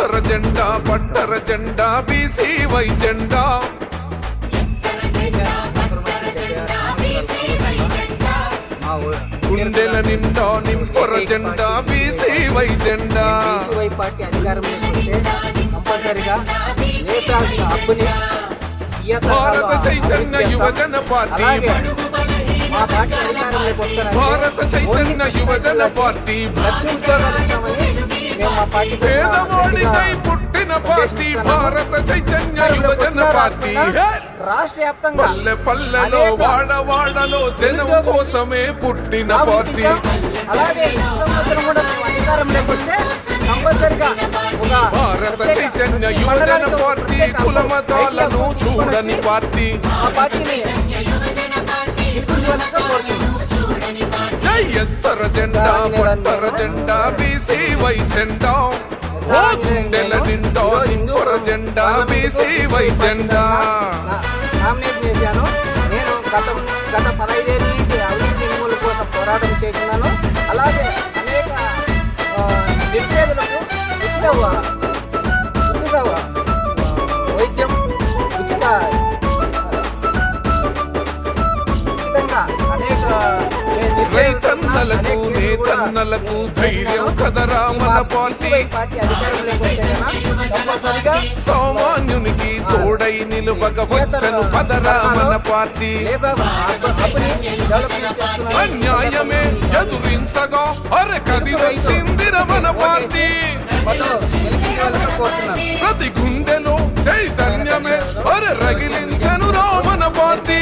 ఎత్తర జెండా పట్టర జెండా BC why జెండా గుండెల నిండా నింపొర జెండా బీసీ వై జెండా పార్టీ అధికారంలోకి వస్తే కంపల్సరిగా భారత చైతన్య యువజన పార్టీ మా పార్టీ అధికారంలోకి వస్తారని భారత చైతన్య యువజన పార్టీ లక్ష ఉద్యోగాలు ఇస్తామని మేము మా పార్టీ పేదవాడికై పుట్టిన పార్టీ భారత చైతన్య యువజన పార్టీ రాష్ట్ర వ్యాప్తంగా పల్లె పల్లెలో వాడవాడలో జనం కోసమే పుట్టిన పార్టీ అలాగే ఈ సంవత్సరం కూడా మేము అధికారంలోకి వస్తే కంపల్సరిగా ఒక భారత చైతన్య యువజన పార్టీ కుల మతాలను చూడని పార్టీ మా పార్టీని గెలిపించాలని కోరుతున్నాం. జై ఎత్తర జెండా పట్టర జెండా బీసీ వై జెండా ఓ గుండెల నిండా నింపొర జెండా బీసీ వై జెండా నామినేట్ చేశాను. నేను గత 15 ఏళ్ళ నుంచి అవినీతి నిర్మూలన కోసం పోరాటం చేస్తున్నాను. అలాగే అనేక నిరుపేదలకు ఉచిత వైద్యం ఉచితంగా అనేక రైతన్నలకు నేతన్నలకు ధైర్యం కదరా మన పార్టీ పార్టీ అధికారంలోకి వస్తే కంపల్సరిగా సామాన్యునికి తోడై నిలువగ వచ్చను కదరా మన పార్టీ అన్యాయమే ఎదురించగా అరె కది వచ్చిందిర మన పార్టీ ప్రతి గుండెలో చైతన్యమే అరె రగిలించనురా మన పార్టీ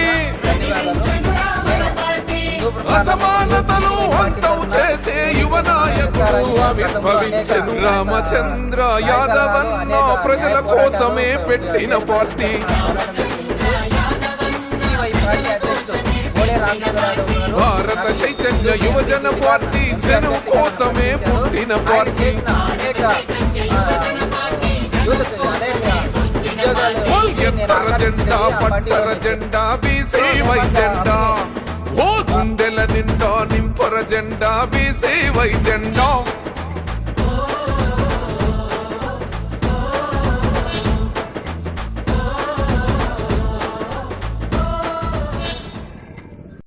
అసమానతలు అంతం చేసే యువ నాయకుడు ఆవిర్భవించెను రామచంద్ర యాదవన్న ప్రజల కోసమే పెట్టిన పార్టీ భారత చైతన్య యువజన పార్టీ జనం కోసమే పుట్టిన పార్టీ ఎత్తర జెండా పట్టర జెండా బీసీ వై జెండా ఓ గుండెల నిండా నింపొర జెండా బీసీ వై జెండా